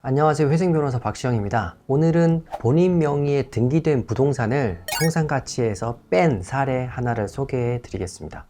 안녕하세요. 회생변호사 박시영입니다. 오늘은 본인 명의의 등기된 부동산을 청산가치에서 뺀 사례 하나를 소개해 드리겠습니다.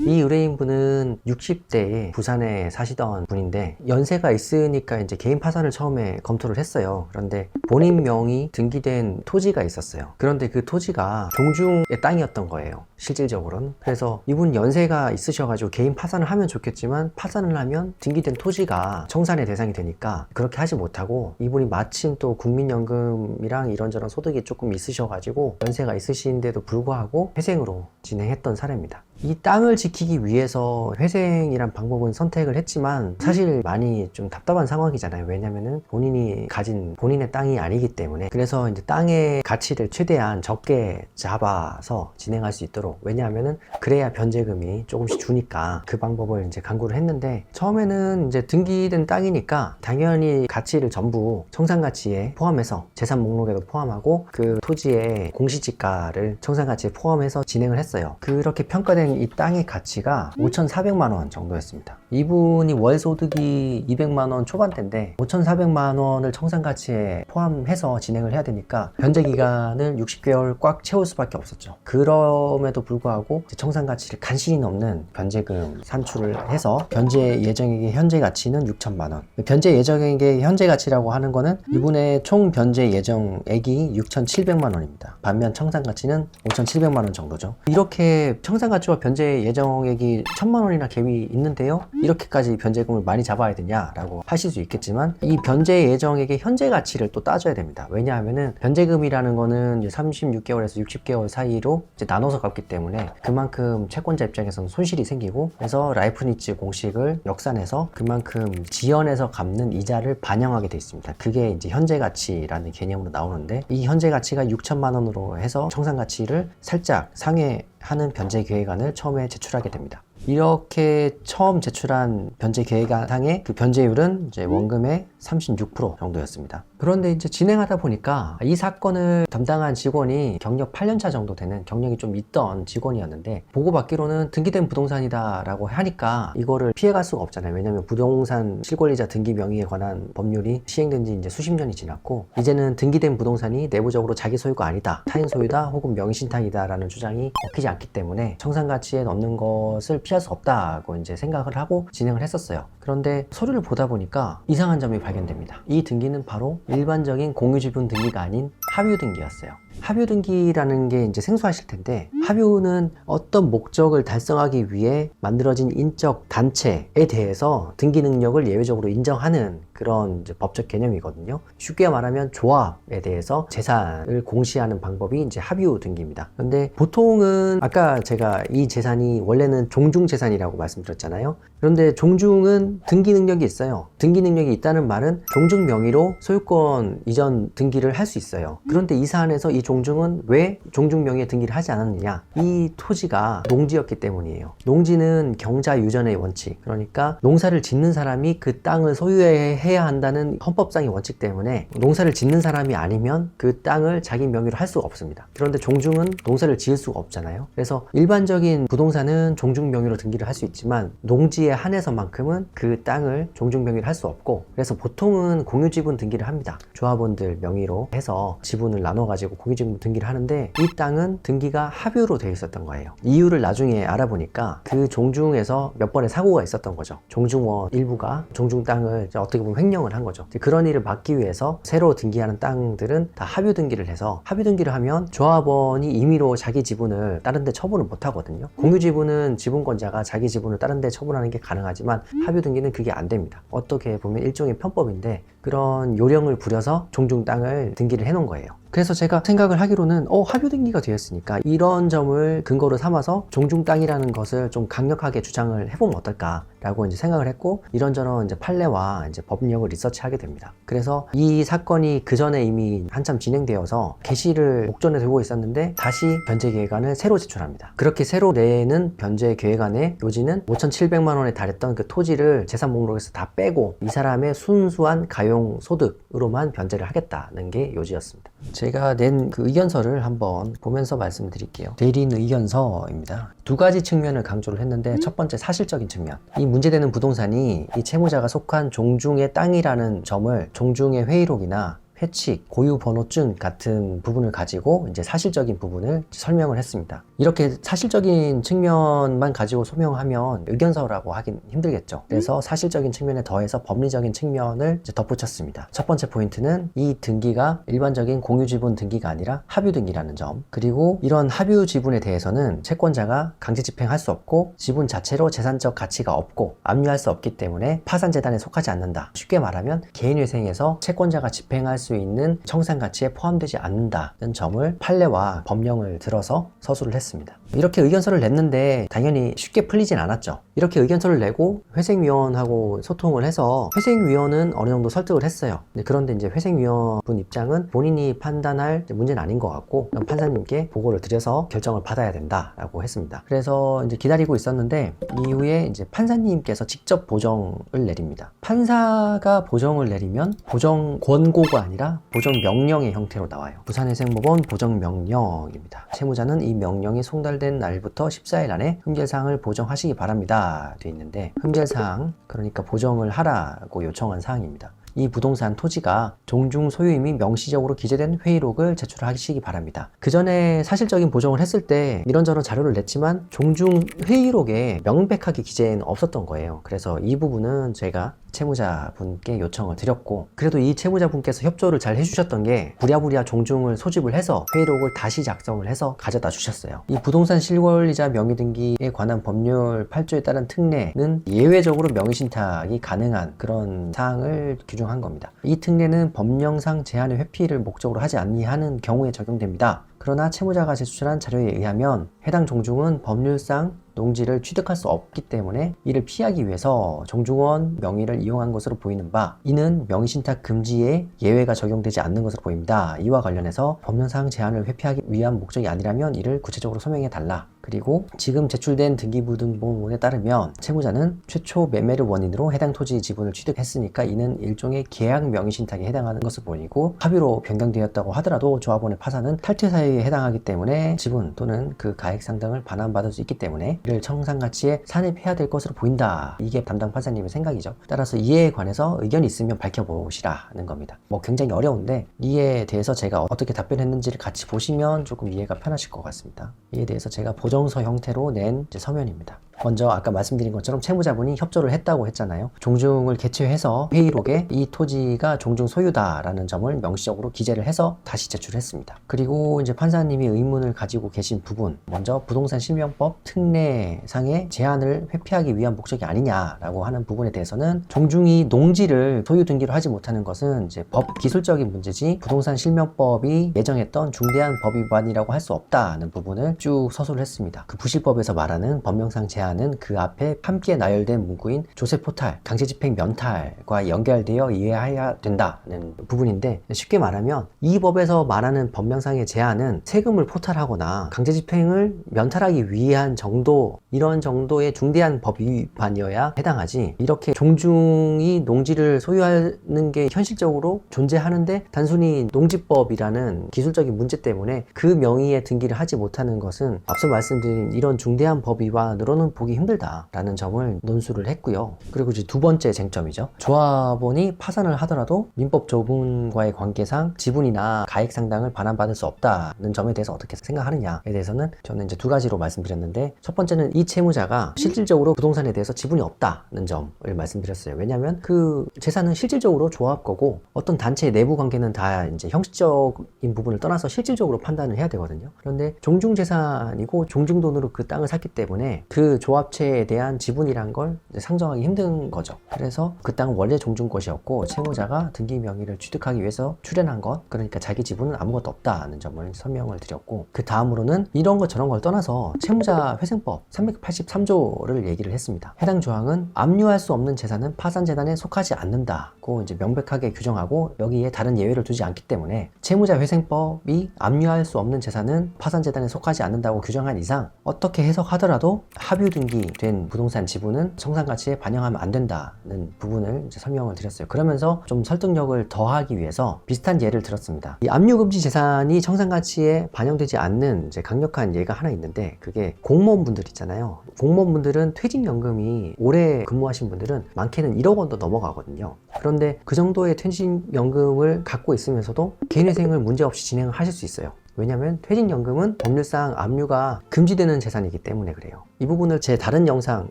이 의뢰인분은 60대에 부산에 사시던 분인데 연세가 있으니까 이제 개인 파산을 처음에 검토를 했어요. 그런데 본인 명의 등기된 토지가 있었어요. 그런데 그 토지가 종중의 땅이었던 거예요. 실질적으로는. 그래서 이분 연세가 있으셔가지고 개인 파산을 하면 좋겠지만 파산을 하면 등기된 토지가 청산의 대상이 되니까 그렇게 하지 못하고 이분이 마침 또 국민연금이랑 이런저런 소득이 조금 있으셔가지고 연세가 있으신데도 불구하고 회생으로 진행했던 사례입니다. 이 땅을 지키기 위해서 회생이란 방법은 선택을 했지만 사실 많이 좀 답답한 상황이잖아요. 왜냐면은 본인이 가진 본인의 땅이 아니기 때문에. 그래서 이제 땅의 가치를 최대한 적게 잡아서 진행할 수 있도록, 왜냐하면은 그래야 변제금이 조금씩 주니까 그 방법을 이제 강구를 했는데, 처음에는 이제 등기된 땅이니까 당연히 가치를 전부 청산가치에 포함해서 재산 목록에도 포함하고 그 토지의 공시지가를 청산가치에 포함해서 진행을 했어요. 그렇게 평가된 이 땅의 가치가 5,400만 원 정도였습니다. 이분이 월 소득이 200만 원 초반대인데 5,400만 원을 청산가치에 포함해서 진행을 해야 되니까 변제 기간을 60개월 꽉 채울 수밖에 없었죠. 그럼에도 불구하고 청산가치를 간신히 넘는 변제금 산출을 해서 변제 예정액의 현재 가치는 6천만 원. 변제 예정액의 현재 가치라고 하는 거는 이분의 총 변제 예정액이 6,700만 원입니다. 반면 청산가치는 5,700만 원 정도죠. 이렇게 청산가치와 변제 예정액이 1,000만 원이나 갭이 있는데요, 이렇게까지 변제금을 많이 잡아야 되냐라고 하실 수 있겠지만 이 변제 예정액의 현재 가치를 또 따져야 됩니다. 왜냐하면은 변제금이라는 거는 36개월에서 60개월 사이로 이제 나눠서 갚기 때문에 그만큼 채권자 입장에서는 손실이 생기고, 그래서 라이프니츠 공식을 역산해서 그만큼 지연해서 갚는 이자를 반영하게 돼 있습니다. 그게 이제 현재 가치라는 개념으로 나오는데, 이 현재 가치가 6천만 원으로 해서 청산 가치를 살짝 상회하는 변제 계획안을 처음에 제출하게 됩니다. 이렇게 처음 제출한 변제 계획안상의 그 변제율은 이제 원금의 36% 정도였습니다. 그런데 이제 진행하다 보니까 이 사건을 담당한 직원이 경력 8년차 정도 되는 경력이 좀 있던 직원이었는데, 보고받기로는 등기된 부동산이다 라고 하니까 이거를 피해갈 수가 없잖아요. 왜냐면 부동산 실권리자 등기 명의에 관한 법률이 시행된 지 이제 수십 년이 지났고, 이제는 등기된 부동산이 내부적으로 자기 소유가 아니다, 타인 소유다 혹은 명의신탁이다 라는 주장이 먹히지 않기 때문에 청산가치에 넣는 것을 피할 수 없다고 이제 생각을 하고 진행을 했었어요. 그런데 서류를 보다 보니까 이상한 점이 발견됩니다. 이 등기는 바로 일반적인 공유지분 등기가 아닌 합유 등기였어요. 합유 등기라는 게 이제 생소하실 텐데, 합유는 어떤 목적을 달성하기 위해 만들어진 인적 단체에 대해서 등기 능력을 예외적으로 인정하는 그런 이제 법적 개념이거든요. 쉽게 말하면 조합에 대해서 재산을 공시하는 방법이 이제 합유 등기입니다. 그런데 보통은 아까 제가 이 재산이 원래는 종중 재산이라고 말씀드렸잖아요. 그런데 종중은 등기 능력이 있어요. 등기 능력이 있다는 말은 종중 명의로 소유권 이전 등기를 할 수 있어요. 그런데 이 사안에서 이 종중은 왜 종중 명의의 등기를 하지 않았느냐? 이 토지가 농지였기 때문이에요. 농지는 경자 유전의 원칙, 그러니까 농사를 짓는 사람이 그 땅을 소유해야 한다는 헌법상의 원칙 때문에 농사를 짓는 사람이 아니면 그 땅을 자기 명의로 할 수가 없습니다. 그런데 종중은 농사를 지을 수가 없잖아요. 그래서 일반적인 부동산은 종중 명의로 등기를 할 수 있지만 농지에 한해서만큼은 그 땅을 종중 명의로 할 수 없고, 그래서 보통은 공유지분 등기를 합니다. 조합원들 명의로 해서 지분을 나눠가지고 공유지분 등기를 하는데, 이 땅은 등기가 합유로 되어 있었던 거예요. 이유를 나중에 알아보니까 그 종중에서 몇 번의 사고가 있었던 거죠. 종중원 일부가 종중 땅을 어떻게 보면 횡령을 한 거죠. 그런 일을 막기 위해서 새로 등기하는 땅들은 다 합유 등기를 해서, 합유 등기를 하면 조합원이 임의로 자기 지분을 다른 데 처분을 못 하거든요. 공유 지분은 지분권자가 자기 지분을 다른 데 처분하는 게 가능하지만 합유 등기는 그게 안 됩니다. 어떻게 보면 일종의 편법인데, 그런 요령을 부려서 종중 땅을 등기를 해놓은 거예요. 그래서 제가 생각을 하기로는 합유 등기가 되었으니까 이런 점을 근거로 삼아서 종중 땅이라는 것을 좀 강력하게 주장을 해보면 어떨까라고 이제 생각을 했고, 이런저런 이제 판례와 이제 법령을 리서치하게 됩니다. 그래서 이 사건이 그 전에 이미 한참 진행되어서 개시를 목전에 두고 있었는데 다시 변제 계획안을 새로 제출합니다. 그렇게 새로 내는 변제 계획안의 요지는 5,700만 원에 달했던 그 토지를 재산 목록에서 다 빼고 이 사람의 순수한 가용 소득으로만 변제를 하겠다는 게 요지였습니다. 제가 낸 그 의견서를 한번 보면서 말씀을 드릴게요. 대리인 의견서입니다. 두 가지 측면을 강조를 했는데, 첫 번째 사실적인 측면. 이 문제되는 부동산이 이 채무자가 속한 종중의 땅이라는 점을 종중의 회의록이나 회칙, 고유번호증 같은 부분을 가지고 이제 사실적인 부분을 설명을 했습니다. 이렇게 사실적인 측면만 가지고 소명하면 의견서라고 하긴 힘들겠죠. 그래서 사실적인 측면에 더해서 법리적인 측면을 이제 덧붙였습니다. 첫 번째 포인트는 이 등기가 일반적인 공유지분 등기가 아니라 합유등기라는 점, 그리고 이런 합유지분에 대해서는 채권자가 강제 집행할 수 없고 지분 자체로 재산적 가치가 없고 압류할 수 없기 때문에 파산재단에 속하지 않는다. 쉽게 말하면 개인회생에서 채권자가 집행할 수 있는 청산가치에 포함되지 않는다는 점을 판례와 법령을 들어서 서술을 했습니다. 이렇게 의견서를 냈는데 당연히 쉽게 풀리진 않았죠. 이렇게 의견서를 내고 회생위원하고 소통을 해서 회생위원은 어느 정도 설득을 했어요. 그런데 이제 회생위원분 입장은 본인이 판단할 문제는 아닌 것 같고 판사님께 보고를 드려서 결정을 받아야 된다라고 했습니다. 그래서 이제 기다리고 있었는데 이후에 이제 판사님께서 직접 보정을 내립니다. 판사가 보정을 내리면 보정 권고가 아니라 보정 명령의 형태로 나와요. 부산회생법원 보정 명령입니다. 채무자는 이 명령이 송달된 날부터 14일 안에 흠결사항을 보정하시기 바랍니다 되어 있는데, 흠결사항, 그러니까 보정을 하라고 요청한 사항입니다. 이 부동산 토지가 종중 소유임이 명시적으로 기재된 회의록을 제출하시기 바랍니다. 그 전에 사실적인 보정을 했을 때 이런저런 자료를 냈지만 종중 회의록에 명백하게 기재는 없었던 거예요. 그래서 이 부분은 제가 채무자분께 요청을 드렸고, 그래도 이 채무자분께서 협조를 잘 해주셨던 게 부랴부랴 종중을 소집을 해서 회의록을 다시 작성을 해서 가져다 주셨어요. 이 부동산 실권이자 명의등기에 관한 법률 8조에 따른 특례는 예외적으로 명의신탁이 가능한 그런 사항을 규정한 겁니다. 이 특례는 법령상 제한의 회피를 목적으로 하지 아니하는 경우에 적용됩니다. 그러나 채무자가 제출한 자료에 의하면 해당 종중은 법률상 농지를 취득할 수 없기 때문에 이를 피하기 위해서 종중원 명의를 이용한 것으로 보이는 바, 이는 명의신탁 금지에 예외가 적용되지 않는 것으로 보입니다. 이와 관련해서 법령상 제한을 회피하기 위한 목적이 아니라면 이를 구체적으로 소명해 달라. 그리고 지금 제출된 등기부등본에 따르면 채무자는 최초 매매를 원인으로 해당 토지 지분을 취득했으니까 이는 일종의 계약 명의신탁에 해당하는 것을 보이고, 합의로 변경되었다고 하더라도 조합원의 파산은 탈퇴 사유에 해당하기 때문에 지분 또는 그 가액 상당을 반환받을 수 있기 때문에 이를 청산가치에 산입해야 될 것으로 보인다. 이게 담당 판사님의 생각이죠. 따라서 이에 관해서 의견이 있으면 밝혀보시라는 겁니다. 굉장히 어려운데 이에 대해서 제가 어떻게 답변했는지를 같이 보시면 조금 이해가 편하실 것 같습니다. 이에 대해서 제가 보정서 형태로 낸 서면입니다. 먼저 아까 말씀드린 것처럼 채무자분이 협조를 했다고 했잖아요. 종중을 개최해서 회의록에 이 토지가 종중 소유다라는 점을 명시적으로 기재를 해서 다시 제출했습니다. 그리고 이제 판사님이 의문을 가지고 계신 부분, 먼저 부동산 실명법 특례상의 제한을 회피하기 위한 목적이 아니냐라고 하는 부분에 대해서는 종중이 농지를 소유 등기로 하지 못하는 것은 이제 법 기술적인 문제지 부동산 실명법이 예정했던 중대한 법 위반이라고 할 수 없다는 부분을 쭉 서술을 했습니다. 그 부실법에서 말하는 법령상 제한 는 그 앞에 함께 나열된 문구인 조세포탈, 강제집행 면탈과 연결되어 이해해야 된다는 부분인데, 쉽게 말하면 이 법에서 말하는 법령상의 제한은 세금을 포탈하거나 강제집행을 면탈하기 위한 정도, 이런 정도의 중대한 법 위반이어야 해당하지, 이렇게 종중이 농지를 소유하는 게 현실적으로 존재하는데 단순히 농지법이라는 기술적인 문제 때문에 그 명의의 등기를 하지 못하는 것은 앞서 말씀드린 이런 중대한 법 위반으로는 보기 힘들다라는 점을 논술을 했고요. 그리고 이제 두 번째 쟁점이죠. 조합원이 파산을 하더라도 민법 조분과의 관계상 지분이나 가액 상당을 반환받을 수 없다는 점에 대해서 어떻게 생각하느냐에 대해서는 저는 이제 두 가지로 말씀드렸는데, 첫 번째는 이 채무자가 실질적으로 부동산에 대해서 지분이 없다는 점을 말씀드렸어요. 왜냐하면 그 재산은 실질적으로 조합 거고 어떤 단체의 내부 관계는 다 이제 형식적인 부분을 떠나서 실질적으로 판단을 해야 되거든요. 그런데 종중 재산이고 종중 돈으로 그 땅을 샀기 때문에 그 조합체에 대한 지분이란 걸 이제 상정하기 힘든 거죠. 그래서 그 땅은 원래 종중 것이었고 채무자가 등기 명의를 취득하기 위해서 출연한 것, 그러니까 자기 지분은 아무것도 없다는 점을 설명을 드렸고, 그 다음으로는 이런 것 저런 걸 떠나서 채무자 회생법 383조를 얘기를 했습니다. 해당 조항은 압류할 수 없는 재산은 파산재단에 속하지 않는다고 이제 명백하게 규정하고 여기에 다른 예외를 두지 않기 때문에 채무자 회생법이 압류할 수 없는 재산은 파산재단에 속하지 않는다고 규정한 이상 어떻게 해석하더라도 합유 등기된 부동산 지분은 청산가치에 반영하면 안 된다는 부분을 이제 설명을 드렸어요. 그러면서 좀 설득력을 더하기 위해서 비슷한 예를 들었습니다. 이 압류금지 재산이 청산가치에 반영되지 않는 이제 강력한 예가 하나 있는데, 그게 공무원분들 있잖아요. 공무원분들은 퇴직연금이 오래 근무하신 분들은 많게는 1억 원도 넘어가거든요. 그런데 그 정도의 퇴직연금을 갖고 있으면서도 개인회생을 문제없이 진행을 하실 수 있어요. 왜냐하면 퇴직연금은 법률상 압류가 금지되는 재산이기 때문에 그래요. 이 부분을 제 다른 영상,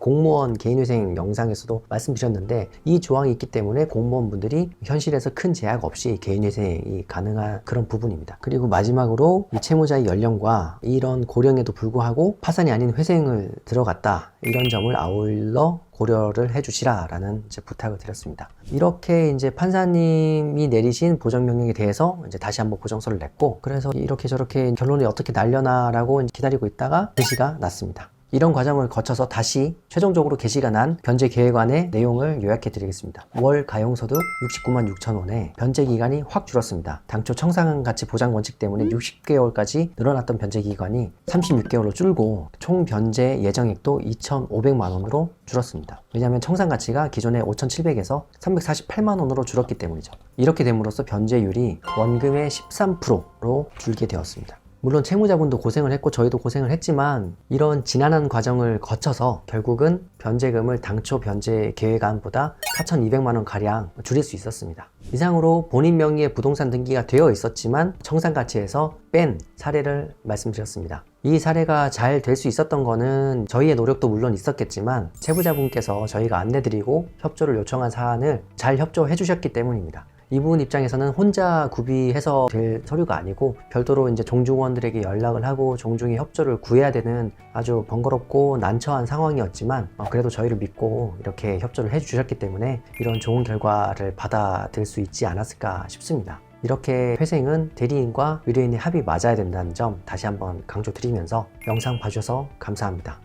공무원 개인회생 영상에서도 말씀드렸는데, 이 조항이 있기 때문에 공무원분들이 현실에서 큰 제약 없이 개인회생이 가능한 그런 부분입니다. 그리고 마지막으로 이 채무자의 연령과 이런 고령에도 불구하고 파산이 아닌 회생을 들어갔다, 이런 점을 아울러 고려를 해주시라 라는 이제 부탁을 드렸습니다. 이렇게 이제 판사님이 내리신 보정명령에 대해서 이제 다시 한번 보정서를 냈고, 그래서 이렇게 저렇게 결론이 어떻게 날려나 라고 기다리고 있다가 개시가 났습니다. 이런 과정을 거쳐서 다시 최종적으로 개시가 난 변제계획안의 내용을 요약해 드리겠습니다. 월 가용소득 69만 6천 원에 변제기간이 확 줄었습니다. 당초 청산가치 보장 원칙 때문에 60개월까지 늘어났던 변제기간이 36개월로 줄고 총 변제 예정액도 2,500만 원으로 줄었습니다. 왜냐하면 청산가치가 기존에 5,700에서 348만 원으로 줄었기 때문이죠. 이렇게 됨으로써 변제율이 원금의 13%로 줄게 되었습니다. 물론 채무자분도 고생을 했고 저희도 고생을 했지만 이런 지난한 과정을 거쳐서 결국은 변제금을 당초 변제 계획안보다 4,200만 원 가량 줄일 수 있었습니다. 이상으로 본인 명의의 부동산 등기가 되어 있었지만 청산가치에서 뺀 사례를 말씀드렸습니다. 이 사례가 잘 될 수 있었던 거는 저희의 노력도 물론 있었겠지만 채무자분께서 저희가 안내드리고 협조를 요청한 사안을 잘 협조해 주셨기 때문입니다. 이분 입장에서는 혼자 구비해서 될 서류가 아니고 별도로 이제 종중원들에게 연락을 하고 종중의 협조를 구해야 되는 아주 번거롭고 난처한 상황이었지만 그래도 저희를 믿고 이렇게 협조를 해주셨기 때문에 이런 좋은 결과를 받아들일 수 있지 않았을까 싶습니다. 이렇게 회생은 대리인과 의뢰인의 합이 맞아야 된다는 점 다시 한번 강조드리면서 영상 봐주셔서 감사합니다.